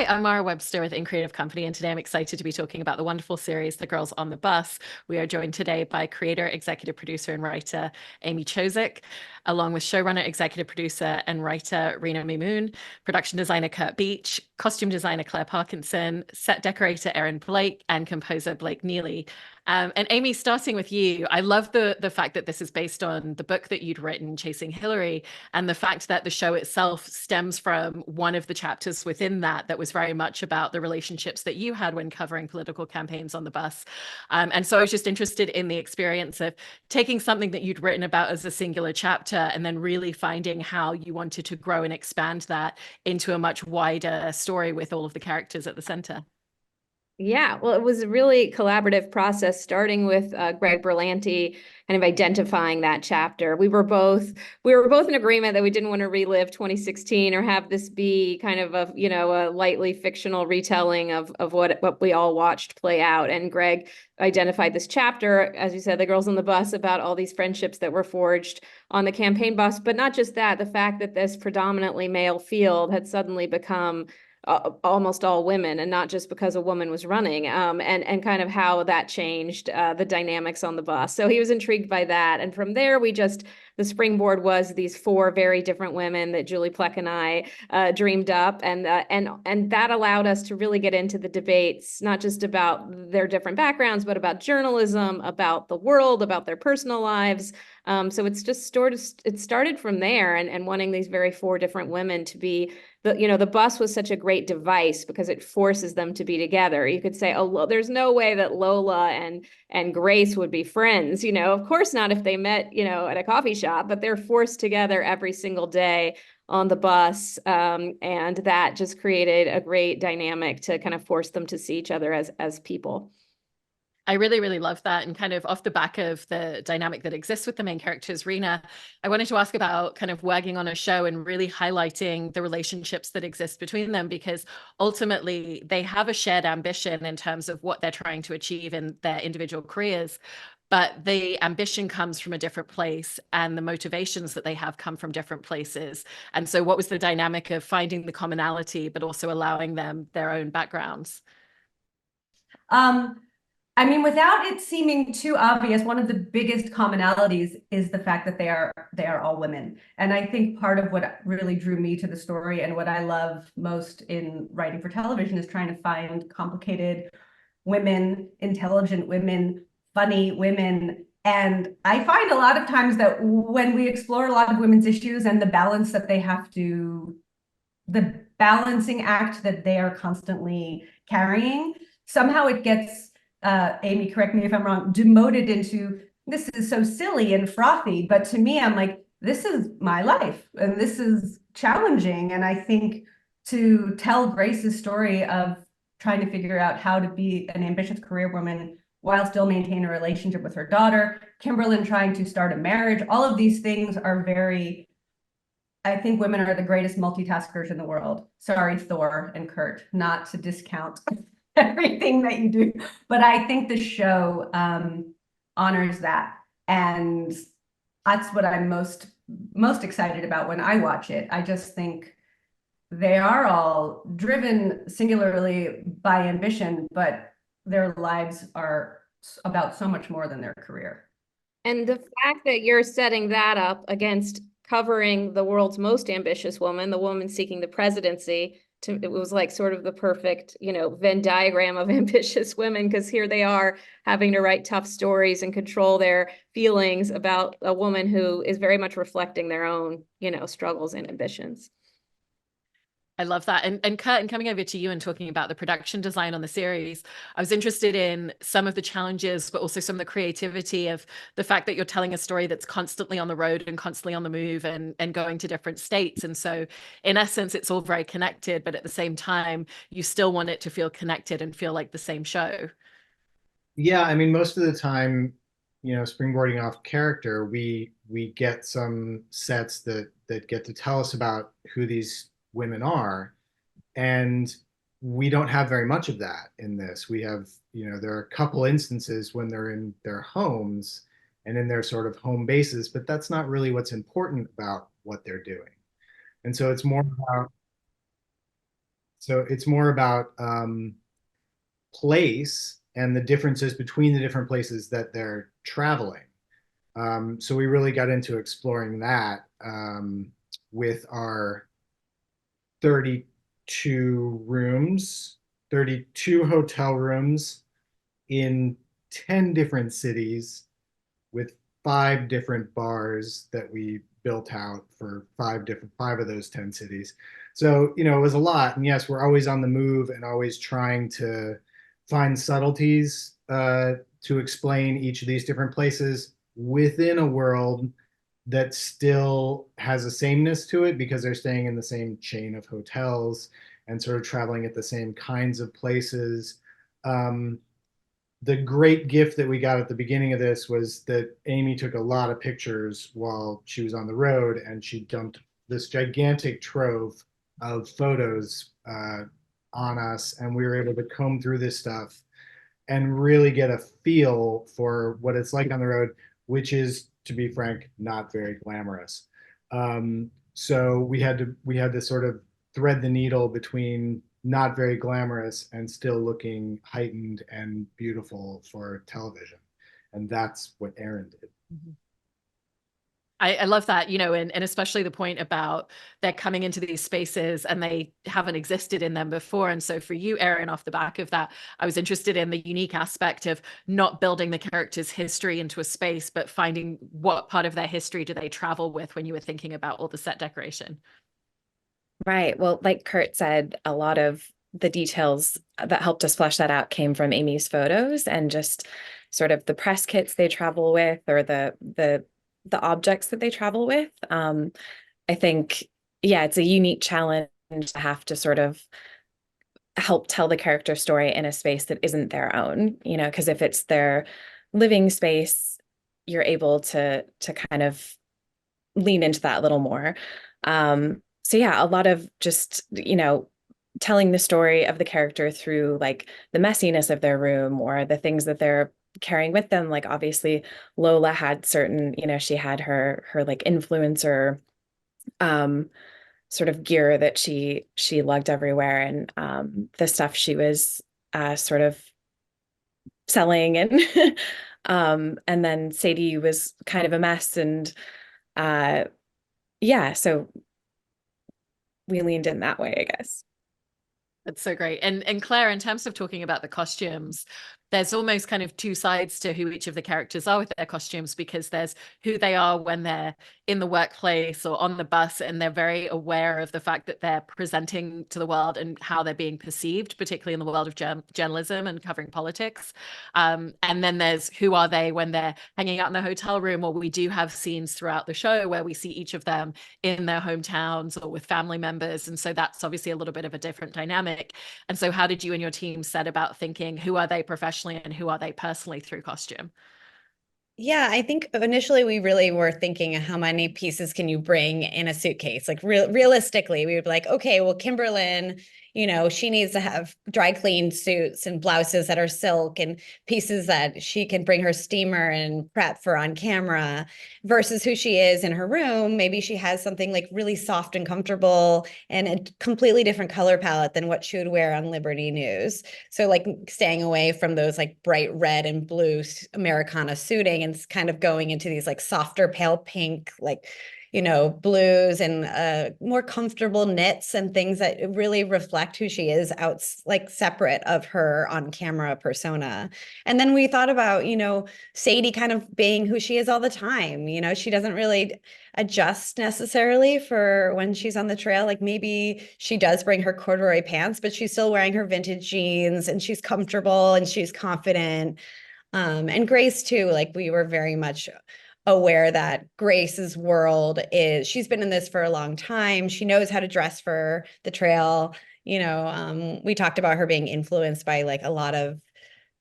Hi, I'm Mara Webster with In Creative Company, and today I'm excited to be talking about the wonderful series, The Girls on the Bus. We are joined today by creator, executive producer, and writer Amy Chozick, along with showrunner, executive producer, and writer Rina Mimoun, production designer Curt Beech, costume designer Claire Parkinson, set decorator Erin Blake, and composer Blake Neely. And Amy, starting with you, I love the fact that this is based on the book that you'd written, Chasing Hillary, and the fact that the show itself stems from one of the chapters within that was very much about the relationships that you had when covering political campaigns on the bus. And so I was just interested in the experience of taking something that you'd written about as a singular chapter and then really finding how you wanted to grow and expand that into a much wider story with all of the characters at the center. Yeah, well, it was a really collaborative process, starting with Greg Berlanti, kind of identifying that chapter. We were both in agreement that we didn't want to relive 2016 or have this be kind of a lightly fictional retelling of what we all watched play out. And Greg identified this chapter, as you said, the girls on the bus, about all these friendships that were forged on the campaign bus. But not just that, the fact that this predominantly male field had suddenly become almost all women, and not just because a woman was running, and kind of how that changed the dynamics on the bus. So he was intrigued by that, and from there the springboard was these four very different women that Julie Plec and I dreamed up, and that allowed us to really get into the debates, not just about their different backgrounds, but about journalism, about the world, about their personal lives. So it started from there, and wanting these very four different women to be the bus was such a great device because it forces them to be together. You could say, oh, there's no way that Lola and Grace would be friends. Of course not if they met, at a coffee shop, but they're forced together every single day on the bus. And that just created a great dynamic to kind of force them to see each other as people. I really, really love that. And kind of off the back of the dynamic that exists with the main characters, Rina, I wanted to ask about kind of working on a show and really highlighting the relationships that exist between them, because ultimately they have a shared ambition in terms of what they're trying to achieve in their individual careers. But the ambition comes from a different place, and the motivations that they have come from different places. And so, what was the dynamic of finding the commonality, but also allowing them their own backgrounds? Um, I mean, without it seeming too obvious, one of the biggest commonalities is the fact that they are all women. And I think part of what really drew me to the story and what I love most in writing for television is trying to find complicated women, intelligent women, funny women. And I find a lot of times that when we explore a lot of women's issues and the balance that they have to, the balancing act that they are constantly carrying, somehow it gets Amy, correct me if I'm wrong, demoted into, this is so silly and frothy. But to me, I'm like, this is my life and this is challenging. And I think to tell Grace's story of trying to figure out how to be an ambitious career woman while still maintain a relationship with her daughter, Kimberlyn trying to start a marriage, all of these things are very, I think women are the greatest multitaskers in the world. Sorry, Thor and Curt, not to discount everything that you do, but I think the show honors that, and that's what I'm most excited about when I watch it. I just think they are all driven singularly by ambition, but their lives are about so much more than their career. And the fact that you're setting that up against covering the world's most ambitious woman, the woman seeking the presidency, it was like sort of the perfect, Venn diagram of ambitious women, because here they are having to write tough stories and control their feelings about a woman who is very much reflecting their own, struggles and ambitions. I love that. And Curt, and coming over to you and talking about the production design on the series, I was interested in some of the challenges, but also some of the creativity of the fact that you're telling a story that's constantly on the road and constantly on the move and going to different states. And so in essence, it's all very connected, but at the same time, you still want it to feel connected and feel like the same show. Yeah, I mean, most of the time, springboarding off character, we get some sets that get to tell us about who these women are, and we don't have very much of that in this. We have, there are a couple instances when they're in their homes and in their sort of home bases, but that's not really what's important about what they're doing. And so it's more about So it's more about place and the differences between the different places that they're traveling. So we really got into exploring that with our 32 rooms, 32 hotel rooms in 10 different cities with 5 different bars that we built out for 5 of those 10 cities. So, it was a lot. And yes, we're always on the move and always trying to find subtleties to explain each of these different places within a world that still has a sameness to it because they're staying in the same chain of hotels and sort of traveling at the same kinds of places. The great gift that we got at the beginning of this was that Amy took a lot of pictures while she was on the road, and she dumped this gigantic trove of photos on us, and we were able to comb through this stuff and really get a feel for what it's like on the road, which is, to be frank, not very glamorous. So we had to sort of thread the needle between not very glamorous and still looking heightened and beautiful for television. And that's what Erin did. Mm-hmm. I love that, and especially the point about they're coming into these spaces and they haven't existed in them before. And so for you, Erin, off the back of that, I was interested in the unique aspect of not building the character's history into a space, but finding what part of their history do they travel with when you were thinking about all the set decoration. Right. Well, like Curt said, a lot of the details that helped us flesh that out came from Amy's photos and just sort of the press kits they travel with, or the objects that they travel with. I think, yeah, it's a unique challenge to have to sort of help tell the character story in a space that isn't their own, because if it's their living space, you're able to kind of lean into that a little more. So yeah, a lot of just, telling the story of the character through like the messiness of their room or the things that they're carrying with them. Like obviously Lola had certain, she had her like influencer sort of gear that she lugged everywhere, and the stuff she was sort of selling, and and then Sadie was kind of a mess, and yeah, so we leaned in that way, I guess. That's so great. And Claire, in terms of talking about the costumes, there's almost kind of two sides to who each of the characters are with their costumes, because there's who they are when they're in the workplace or on the bus, and they're very aware of the fact that they're presenting to the world and how they're being perceived, particularly in the world of journalism and covering politics. And then there's who are they when they're hanging out in the hotel room, or we do have scenes throughout the show where we see each of them in their hometowns or with family members. And so that's obviously a little bit of a different dynamic. And so how did you and your team set about thinking who are they professionally and who are they personally through costume? Yeah, I think initially we really were thinking how many pieces can you bring in a suitcase? Like realistically, we would be like, okay, well, Kimberlyn, she needs to have dry clean suits and blouses that are silk and pieces that she can bring her steamer and prep for on camera, versus who she is in her room. Maybe she has something like really soft and comfortable and a completely different color palette than what she would wear on Liberty News. So like staying away from those like bright red and blue Americana suiting and kind of going into these like softer pale pink, like, blues and more comfortable knits and things that really reflect who she is out, like separate of her on camera persona. And then we thought about, Sadie kind of being who she is all the time. She doesn't really adjust necessarily for when she's on the trail. Like maybe she does bring her corduroy pants, but she's still wearing her vintage jeans and she's comfortable and she's confident. And Grace too, like we were very much aware that Grace's world is, she's been in this for a long time. She knows how to dress for the trail. We talked about her being influenced by like a lot of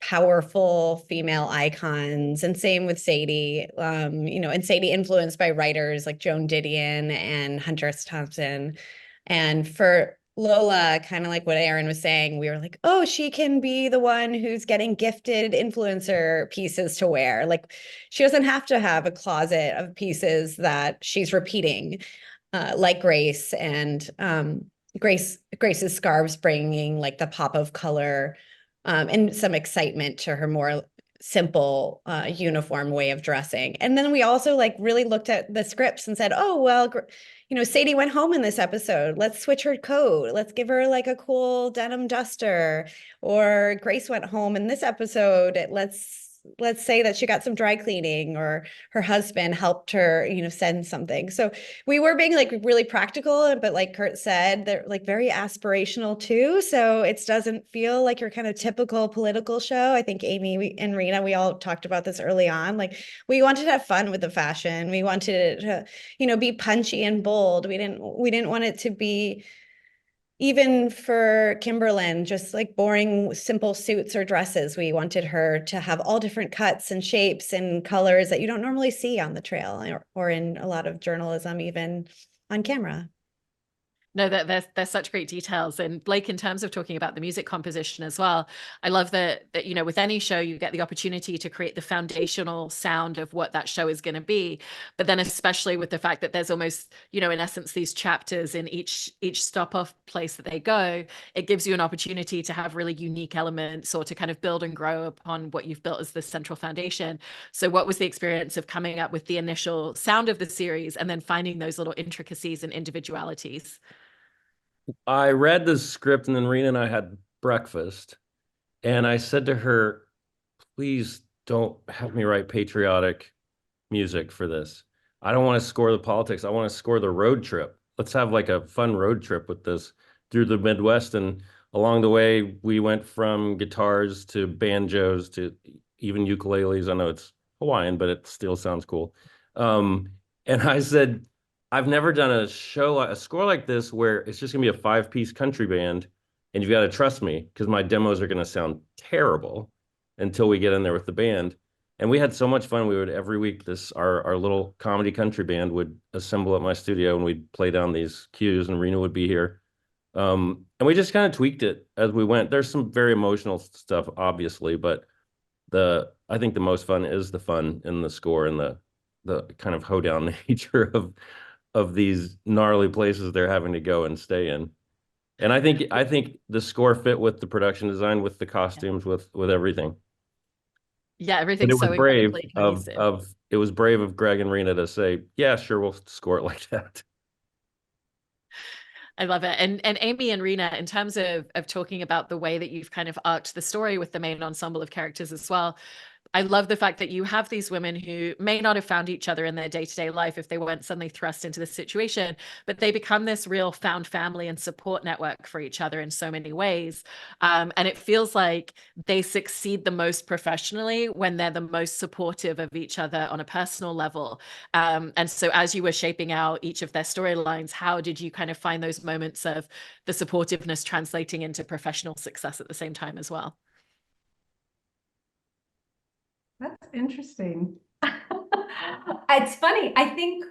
powerful female icons, and same with Sadie, and Sadie influenced by writers like Joan Didion and Hunter S. Thompson. And for Lola, kind of like what Erin was saying, we were like, oh, she can be the one who's getting gifted influencer pieces to wear. Like she doesn't have to have a closet of pieces that she's repeating, like Grace. And Grace's scarves bringing like the pop of color and some excitement to her more simple uniform way of dressing. And then we also like really looked at the scripts and said, oh, well, Sadie went home in this episode. Let's switch her coat. Let's give her like a cool denim duster. Or Grace went home in this episode. Let's say that she got some dry cleaning, or her husband helped her, send something. So we were being like really practical, but like Curt said, they're like very aspirational too. So it doesn't feel like your kind of typical political show. I think Amy and Rina, we all talked about this early on. Like we wanted to have fun with the fashion. We wanted it to, be punchy and bold. We didn't want it to be, even for Kimberlyn, just like boring, simple suits or dresses. We wanted her to have all different cuts and shapes and colors that you don't normally see on the trail or in a lot of journalism, even on camera. No, there's such great details. And Blake, in terms of talking about the music composition as well, I love that with any show, you get the opportunity to create the foundational sound of what that show is going to be. But then especially with the fact that there's almost, in essence, these chapters in each stop off place that they go, it gives you an opportunity to have really unique elements or to kind of build and grow upon what you've built as the central foundation. So what was the experience of coming up with the initial sound of the series and then finding those little intricacies and individualities? I read the script, and then Rina and I had breakfast, and I said to her, please don't have me write patriotic music for this. I don't want to score the politics. I want to score the road trip. Let's have like a fun road trip with this through the Midwest. And along the way, we went from guitars to banjos to even ukuleles. I know it's Hawaiian, but it still sounds cool. And I said, I've never done a score like this where it's just gonna be a 5-piece country band, and you've got to trust me because my demos are gonna sound terrible until we get in there with the band. And we had so much fun. We would every week our little comedy country band would assemble at my studio, and we'd play down these cues, and Rina would be here. And we just kind of tweaked it as we went. There's some very emotional stuff, obviously, but I think the most fun is the fun in the score and the kind of hoedown nature of these gnarly places they're having to go and stay in. And I think the score fit with the production design, with the costumes, with everything. Yeah, everything's so incredibly cohesive. It was brave of Greg and Rina to say, yeah, sure, we'll score it like that. I love it. And Amy and Rina, in terms of talking about the way that you've kind of arced the story with the main ensemble of characters as well, I love the fact that you have these women who may not have found each other in their day-to-day life if they weren't suddenly thrust into this situation, but they become this real found family and support network for each other in so many ways. And it feels like they succeed the most professionally when they're the most supportive of each other on a personal level. And so as you were shaping out each of their storylines, how did you kind of find those moments of the supportiveness translating into professional success at the same time as well? That's interesting. It's funny. I think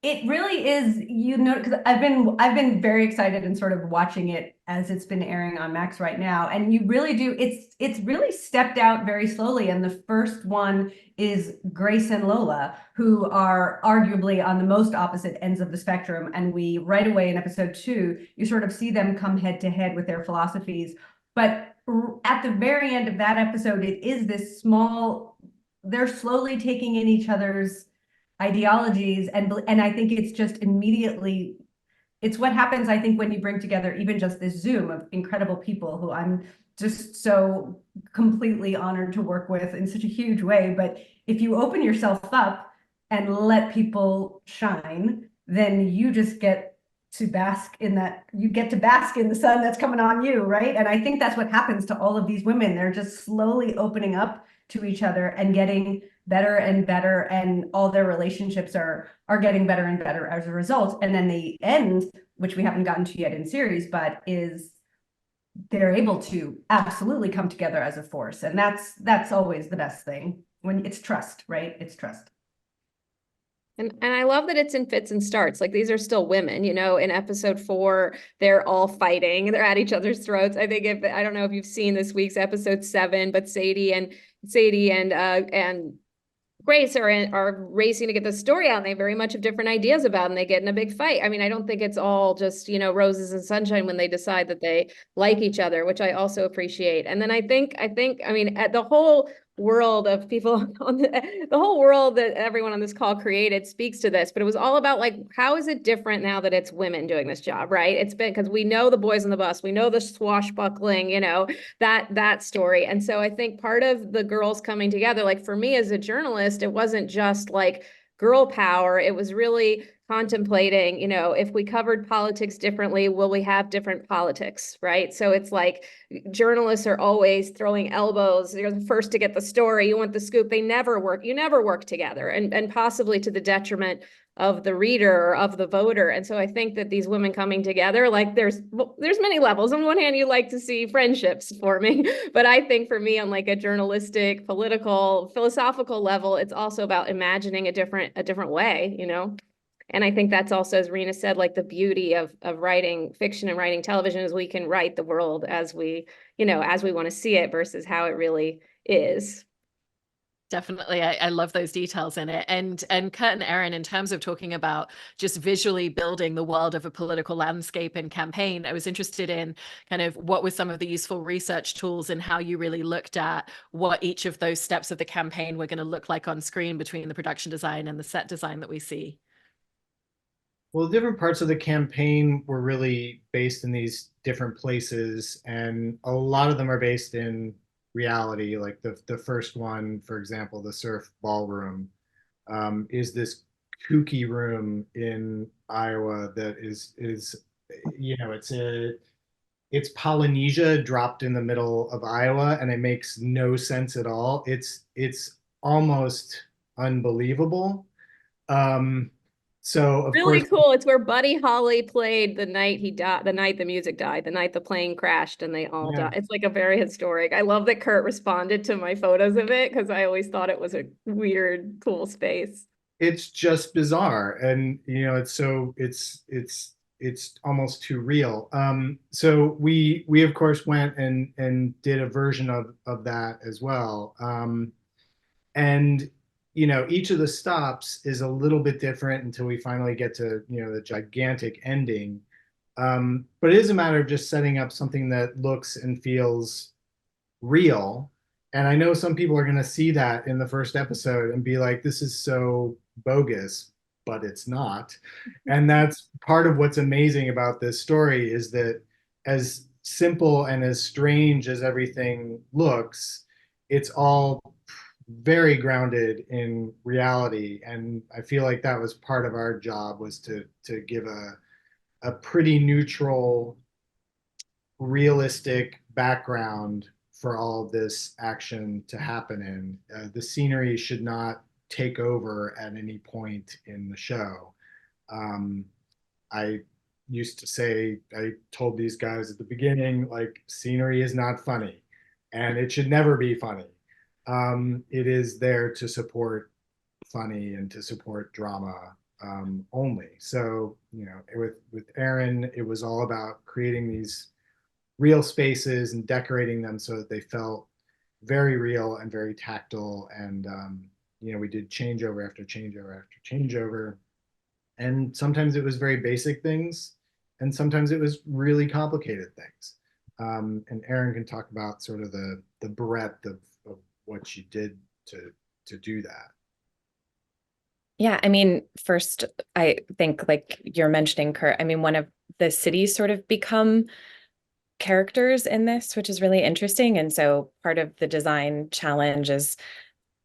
it really is, because I've been very excited and sort of watching it as it's been airing on Max right now. And you really do, it's really stepped out very slowly. And the first one is Grace and Lola, who are arguably on the most opposite ends of the spectrum. And we right away in episode 2, you sort of see them come head to head with their philosophies. But at the very end of that episode, it is this small, they're slowly taking in each other's ideologies. And I think it's just immediately, it's what happens, I think, when you bring together even just this Zoom of incredible people who I'm just so completely honored to work with in such a huge way. But if you open yourself up and let people shine, then you just get to bask in that, you get to bask in the sun that's coming on you, right? And I think that's what happens to all of these women. They're just slowly opening up to each other and getting better and better, and all their relationships are getting better and better as a result. And then the end, which we haven't gotten to yet in series, but is they're able to absolutely come together as a force. And that's always the best thing, when it's trust, right? It's trust. And I love that it's in fits and starts. Like, these are still women, in episode 4, they're all fighting. They're at each other's throats. I think I don't know if you've seen this week's episode 7, but Sadie and Grace are racing to get the story out, and they very much have different ideas about it, and they get in a big fight. I mean, I don't think it's all just, you know, roses and sunshine when they decide that they like each other, which I also appreciate. And then I think, I mean, at the whole world of people on the whole world that everyone on this call created speaks to this, but it was all about like, how is it different now that it's women doing this job, right? It's been, because we know the boys on the bus, we know the swashbuckling, you know, that story. And so I think part of the girls coming together, like for me as a journalist, it wasn't just like girl power. It was really contemplating, you know, if we covered politics differently, will we have different politics, right? So it's like journalists are always throwing elbows. You're the first to get the story. You want the scoop. They never work. You never work together, and possibly to the detriment of the reader or of the voter. And so I think that these women coming together, like there's many levels. On one hand, you like to see friendships forming, but I think for me on like a journalistic, political, philosophical level, it's also about imagining a different way, you know? And I think that's also, as Rina said, like the beauty of writing fiction and writing television is we can write the world as we, you know, as we want to see it versus how it really is. Definitely. I love those details in it. And Curt and Erin, in terms of talking about just visually building the world of a political landscape and campaign, I was interested in kind of what were some of the useful research tools and how you really looked at what each of those steps of the campaign were going to look like on screen between the production design and the set design that we see. Well, different parts of the campaign were really based in these different places, and a lot of them are based in reality. Like the first one, for example, the surf ballroom, is this kooky room in Iowa that is you know, it's Polynesia dropped in the middle of Iowa, and it makes no sense at all. It's almost unbelievable. So of Really course, cool. It's where Buddy Holly played the night he died, the night the music died, the night the plane crashed and they all yeah, died. It's like a very historic. I love that Curt responded to my photos of it because I always thought it was a weird, cool space. it's just bizarre, and you know, it's almost too real. So we of course went and did a version of that as well. And you know, each of the stops is a little bit different until we finally get to, you know, the gigantic ending. But it is a matter of just setting up something that looks and feels real. And I know some people are going to see that in the first episode and be like, this is so bogus, but it's not. And that's part of what's amazing about this story, is that as simple and as strange as everything looks, it's all very grounded in reality. And I feel like that was part of our job, was to give a pretty neutral, realistic background for all of this action to happen in. The scenery should not take over at any point in the show. I used to say, I told these guys at the beginning, like, scenery is not funny, and it should never be funny. It is there to support funny and to support drama only. So, you know, with Erin, it was all about creating these real spaces and decorating them so that they felt very real and very tactile. And you know, we did changeover after changeover after changeover, and sometimes it was very basic things, and sometimes it was really complicated things. And Erin can talk about sort of the breadth of what she did to do that. Yeah, I mean, first, I think like you're mentioning, Curt, I mean, one of the cities sort of become characters in this, which is really interesting. And so part of the design challenge is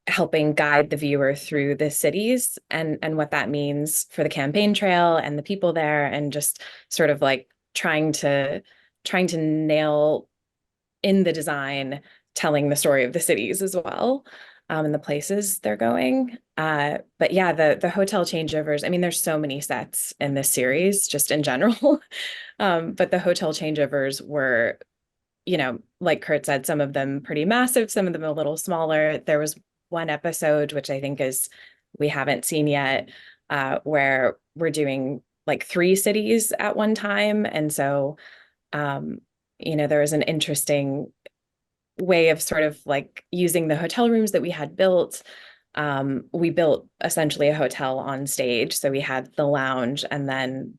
helping guide the viewer through the cities and what that means for the campaign trail and the people there, and just sort of like trying to nail in the design telling the story of the cities as well, and the places they're going. But yeah, the hotel changeovers, I mean, there's so many sets in this series just in general. But the hotel changeovers were, you know, like Curt said, some of them pretty massive, some of them a little smaller. There was one episode, which I think is, we haven't seen yet, where we're doing like 3 cities at one time. And so, you know, there was an interesting way of sort of like using the hotel rooms that we had built, We built essentially a hotel on stage. So we had the lounge and then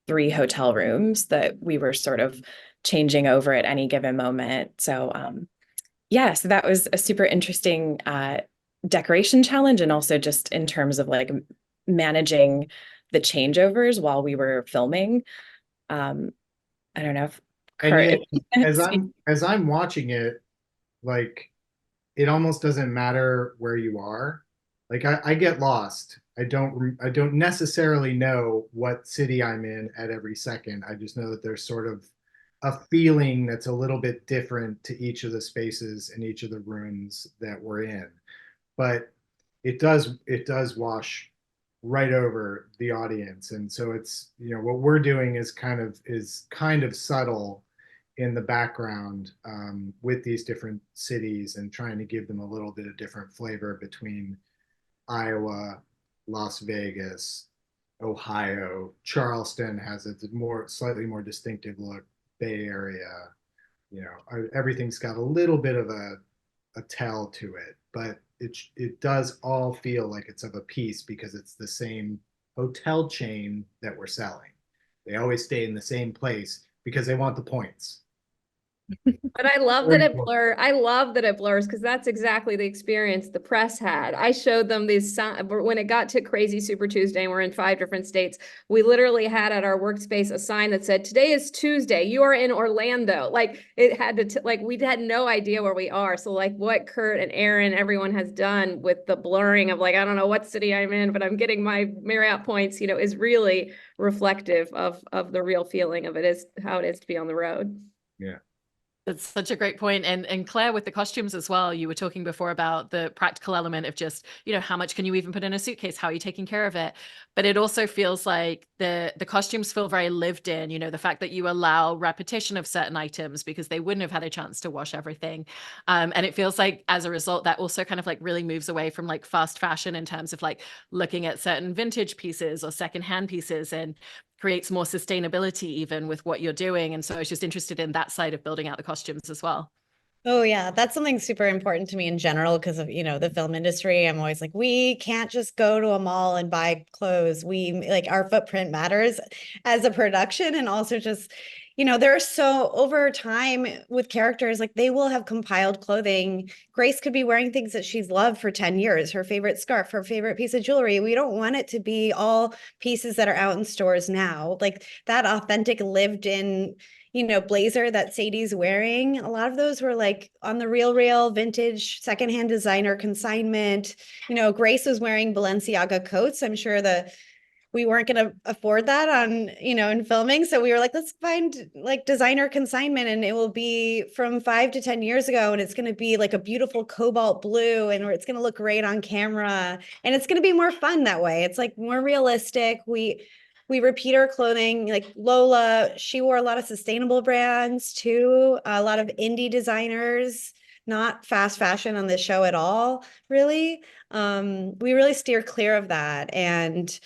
3 hotel rooms that we were sort of changing over at any given moment. So yeah, so that was a super interesting decoration challenge, and also just in terms of like managing the changeovers while we were filming. I don't know if Curt, and as I'm watching it, like it almost doesn't matter where you are. Like I get lost. I don't necessarily know what city I'm in at every second. I just know that there's sort of a feeling that's a little bit different to each of the spaces and each of the rooms that we're in. But it does wash right over the audience. And so it's, what we're doing is kind of subtle in the background, with these different cities and trying to give them a little bit of different flavor between Iowa, Las Vegas, Ohio. Charleston has a slightly more distinctive look. Bay Area, everything's got a little bit of a tell to it, but it does all feel like it's of a piece because it's the same hotel chain that we're selling. They always stay in the same place because they want the points. But I love that it blurs because that's exactly the experience the press had. I showed them these when it got to Crazy Super Tuesday and we're in 5 different states. We literally had at our workspace a sign that said, "Today is Tuesday. You are in Orlando." Like it had to like we had no idea where we are. So like what Curt and Erin, everyone has done with the blurring of like I don't know what city I'm in, but I'm getting my Marriott points. Is really reflective of the real feeling of it is how it is to be on the road. Yeah. That's such a great point. And Claire, with the costumes as well, you were talking before about the practical element of just, how much can you even put in a suitcase? How are you taking care of it? But it also feels like the costumes feel very lived in, the fact that you allow repetition of certain items because they wouldn't have had a chance to wash everything. And it feels like as a result, that also kind of like really moves away from like fast fashion in terms of like looking at certain vintage pieces or secondhand pieces and creates more sustainability even with what you're doing. And so I was just interested in that side of building out the costumes as well. Oh yeah, that's something super important to me in general because of, the film industry. I'm always like, we can't just go to a mall and buy clothes. We like our footprint matters as a production, and also just, there are so over time with characters, like they will have compiled clothing. Grace could be wearing things that she's loved for 10 years, her favorite scarf, her favorite piece of jewelry. We don't want it to be all pieces that are out in stores now. Like that authentic lived in blazer that Sadie's wearing. A lot of those were like on the real vintage secondhand designer consignment. Grace was wearing Balenciaga coats. I'm sure we weren't going to afford that on, in filming. So we were like, let's find like designer consignment and it will be from 5 to 10 years ago. And it's going to be like a beautiful cobalt blue and it's going to look great on camera. And it's going to be more fun that way. It's like more realistic. We repeat our clothing. Like Lola, she wore a lot of sustainable brands too, a lot of indie designers, not fast fashion on this show at all, really. We really steer clear of that and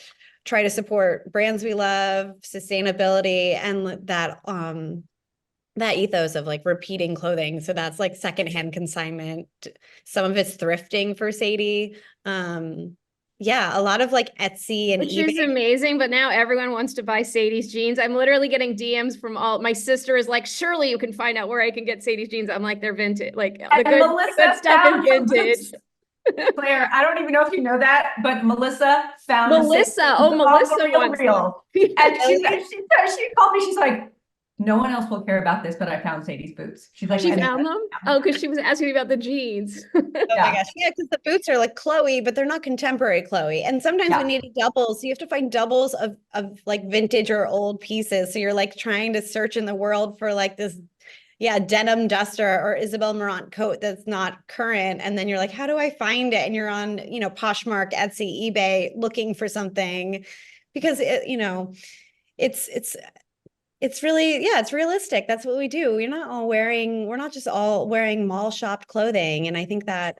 try to support brands we love, sustainability, and that ethos of like repeating clothing. So that's like secondhand consignment. Some of it's thrifting for Sadie. Yeah, a lot of like Etsy and Which eBay. is amazing, but now everyone wants to buy Sadie's jeans. I'm literally getting DMs from my sister is like, surely you can find out where I can get Sadie's jeans. I'm like, they're vintage, like the good stuff is vintage. Claire, I don't even know if you know that, but Melissa found Melissa wants real. And she called me, she's like, no one else will care about this, but I found Sadie's boots. She's like, she found them? Oh, because she was asking me about the jeans. Oh my gosh. Yeah, because the boots are like Chloe, but they're not contemporary Chloe. And sometimes we need doubles. So you have to find doubles of like vintage or old pieces. So you're like trying to search in the world for like this, denim duster or Isabel Marant coat that's not current. And then you're like, how do I find it? And you're on, Poshmark, Etsy, eBay looking for something because it's really, it's realistic. That's what we do. We're not just all wearing mall shopped clothing. And I think that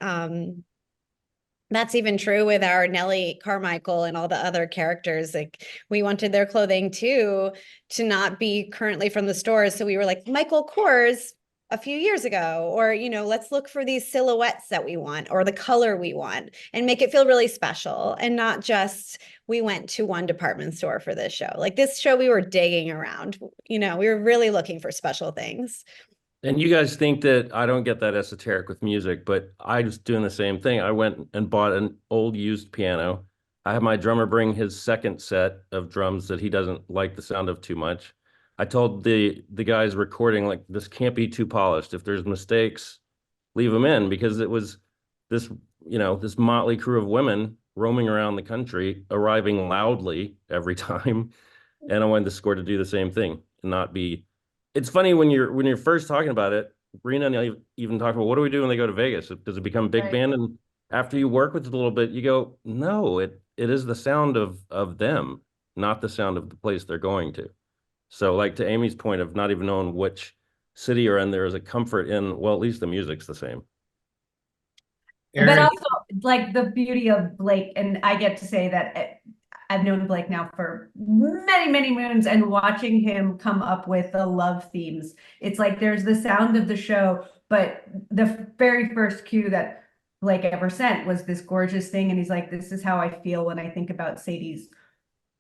that's even true with our Nellie Carmichael and all the other characters. Like we wanted their clothing too, to not be currently from the stores. So we were like, Michael Kors, a few years ago, or, you know, let's look for these silhouettes that we want or the color we want and make it feel really special and not just we went to one department store for this show. Like this show, we were digging around, you know, we were really looking for special things. And you guys think that I don't get that esoteric with music, but I was doing the same thing. I went and bought an old used piano. I had my drummer bring his second set of drums that he doesn't like the sound of too much. I told the guys recording, like, this can't be too polished. If there's mistakes, leave them in, because it was this, you know, this motley crew of women roaming around the country, arriving loudly every time. And I wanted the score to do the same thing and not be. It's funny when you're first talking about it, Rina and I even talk about, what do we do when they go to Vegas? Does it become a big Right. band? And after you work with it a little bit, you go, no, it is the sound of them, not the sound of the place they're going to. So, like, to Amy's point of not even knowing which city you're in, there is a comfort in, well, at least the music's the same. But Erin, also, like, the beauty of Blake, and I get to say that I've known Blake now for many, many moons, and watching him come up with the love themes. It's like there's the sound of the show, but the very first cue that Blake ever sent was this gorgeous thing, and he's like, this is how I feel when I think about Sadie's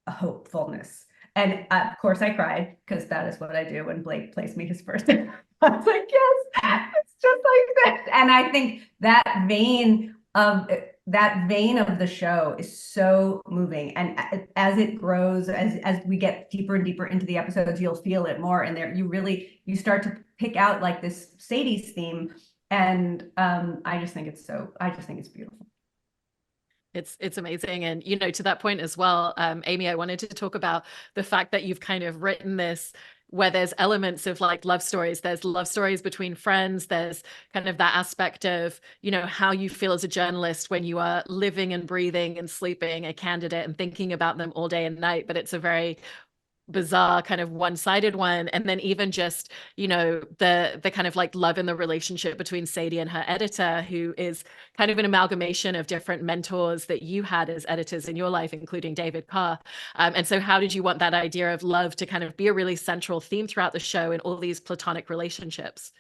hopefulness. And of course I cried, because that is what I do when Blake plays me his first. I was like, yes, it's just like this. And I think that vein of the show is so moving. And as it grows, as we get deeper and deeper into the episodes, you'll feel it more. And there you start to pick out like this Sadie's theme. And I just think it's beautiful. It's amazing. And, you know, to that point as well, Amy, I wanted to talk about the fact that you've kind of written this where there's elements of like love stories. There's love stories between friends. There's kind of that aspect of, you know, how you feel as a journalist when you are living and breathing and sleeping a candidate and thinking about them all day and night. But it's a very bizarre kind of one-sided one. And then even just, you know, the kind of like love in the relationship between Sadie and her editor, who is kind of an amalgamation of different mentors that you had as editors in your life, including David Carr. And so how did you want that idea of love to kind of be a really central theme throughout the show in all these platonic relationships?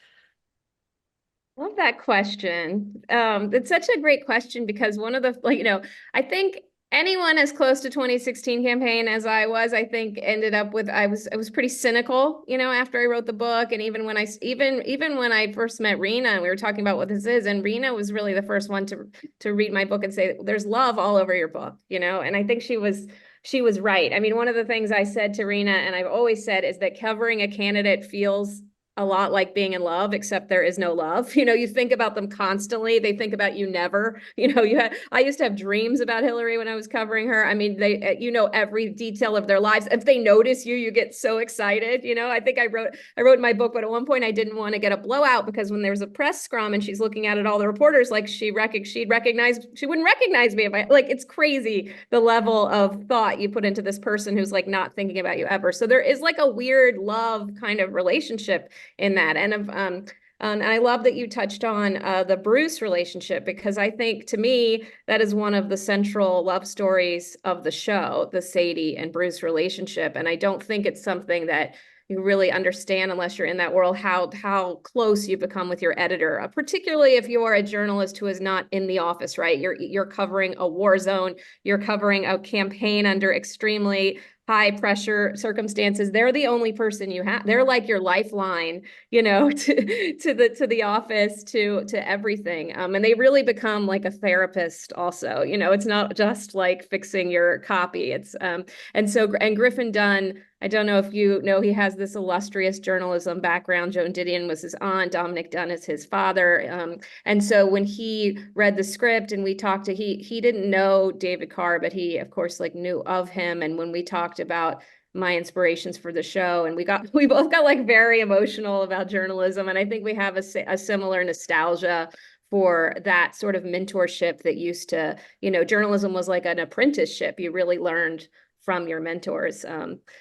Love that question. It's such a great question, because one of the, like, you know, I think anyone as close to 2016 campaign as I was, I think ended up with, I was pretty cynical, you know, after I wrote the book. And even when I first met Rina and we were talking about what this is, and Rina was really the first one to read my book and say, there's love all over your book, you know? And I think she was right. I mean, one of the things I said to Rina, and I've always said, is that covering a candidate feels a lot like being in love, except there is no love. You know, you think about them constantly. They think about you never. You know, I used to have dreams about Hillary when I was covering her. I mean, they, you know, every detail of their lives. If they notice you, you get so excited. You know, I think I wrote in my book, but at one point I didn't want to get a blowout, because when there was a press scrum and she's looking at all the reporters, like she wouldn't recognize me if I, like, it's crazy the level of thought you put into this person who's like not thinking about you ever. So there is like a weird love kind of relationship in that. And I love that you touched on the Bruce relationship, because I think, to me, that is one of the central love stories of the show, the Sadie and Bruce relationship. And I don't think it's something that you really understand unless you're in that world, how close you become with your editor, particularly if you're a journalist who is not in the office, right? You're covering a war zone, you're covering a campaign under extremely high pressure circumstances. They're the only person you have. They're like your lifeline, you know, to the office, to everything. And they really become like a therapist also. You know, it's not just like fixing your copy. It's and Griffin Dunn, I don't know if you know, he has this illustrious journalism background. Joan Didion was his aunt. Dominic Dunn is his father. And so when he read the script and we talked to, he didn't know David Carr, but he, of course, like knew of him. And when we talked about my inspirations for the show, and we both got like very emotional about journalism. And I think we have a similar nostalgia for that sort of mentorship that used to, you know, journalism was like an apprenticeship. You really learned from your mentors.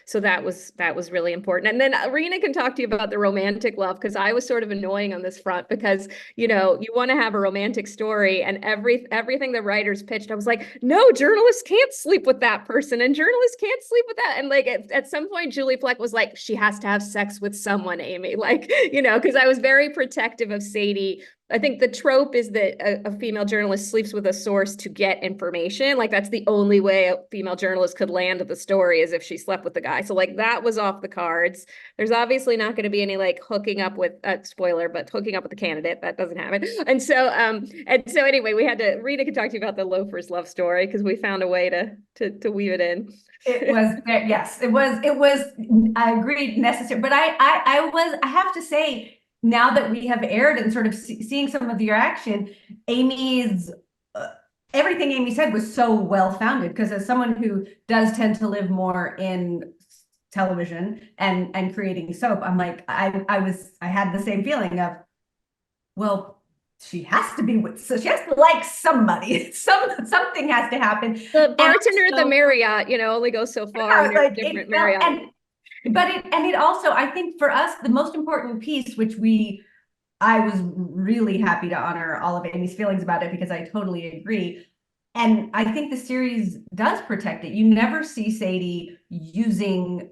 So that was really important. And then Rina can talk to you about the romantic love, because I was sort of annoying on this front, because, you know, you want to have a romantic story, and everything the writers pitched, I was like, no, journalists can't sleep with that person, and journalists can't sleep with that. And like at some point, Julie Fleck was like, she has to have sex with someone, Amy, like, you know, because I was very protective of Sadie. I think the trope is that a female journalist sleeps with a source to get information. Like that's the only way a female journalist could land the story, is if she slept with the guy. So like that was off the cards. There's obviously not going to be any like hooking up with spoiler, but hooking up with the candidate, that doesn't happen. And so anyway, Rita can talk to you about the loafer's love story, because we found a way to weave it in. It was, yes, it was, I agree, necessary. But I have to say, now that we have aired and sort of seeing some of your action, Amy's, everything Amy said was so well-founded, because as someone who does tend to live more in television and creating soap, I'm like, I had the same feeling of, well, she has to be with, so she has to like somebody. Something has to happen. The bartender at the Marriott, you know, only goes so far. Yeah, like different Marriott. But it also, I think for us, the most important piece, which I was really happy to honor all of Amy's feelings about it, because I totally agree. And I think the series does protect it. You never see Sadie using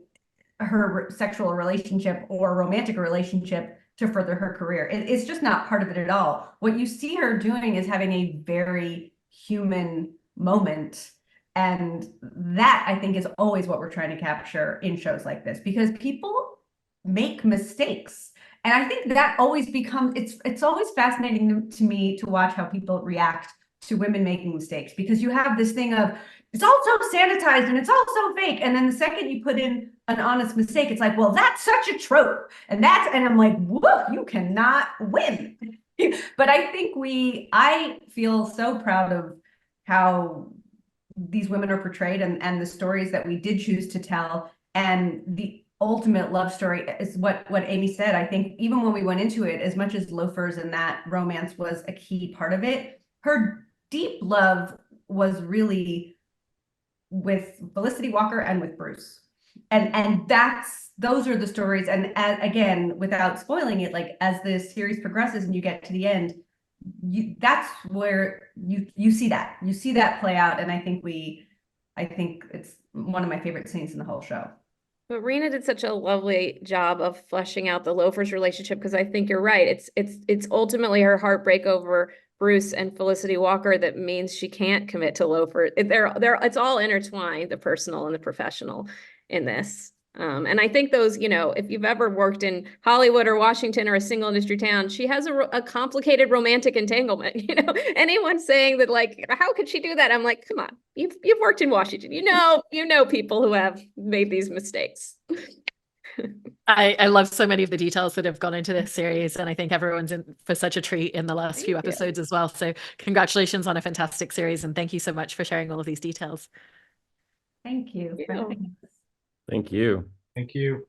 her sexual relationship or romantic relationship to further her career. It's just not part of it at all. What you see her doing is having a very human moment. And that, I think, is always what we're trying to capture in shows like this, because people make mistakes. And I think that always becomes, it's always fascinating to me to watch how people react to women making mistakes, because you have this thing of, it's all so sanitized and it's all so fake. And then the second you put in an honest mistake, it's like, well, that's such a trope. And I'm like, whoa, you cannot win. But I think I feel so proud of how these women are portrayed, and the stories that we did choose to tell. And the ultimate love story is what Amy said. I think even when we went into it, as much as Loafers and that romance was a key part of it, her deep love was really with Felicity Walker and with Bruce. And those are the stories. And again, without spoiling it, like as the series progresses and you get to the end, that's where you see that play out. And I think it's one of my favorite scenes in the whole show. But Rina did such a lovely job of fleshing out the Loafers relationship, because I think you're right. It's ultimately her heartbreak over Bruce and Felicity Walker that means she can't commit to Loafer. It's all intertwined, the personal and the professional in this. And I think those, you know, if you've ever worked in Hollywood or Washington or a single industry town, she has a complicated romantic entanglement. You know, anyone saying that, like, how could she do that? I'm like, come on, you've worked in Washington. You know people who have made these mistakes. I love so many of the details that have gone into this series, and I think everyone's in for such a treat in the last few episodes as well. So congratulations on a fantastic series, and thank you so much for sharing all of these details. Thank you. Thank you. Thank you.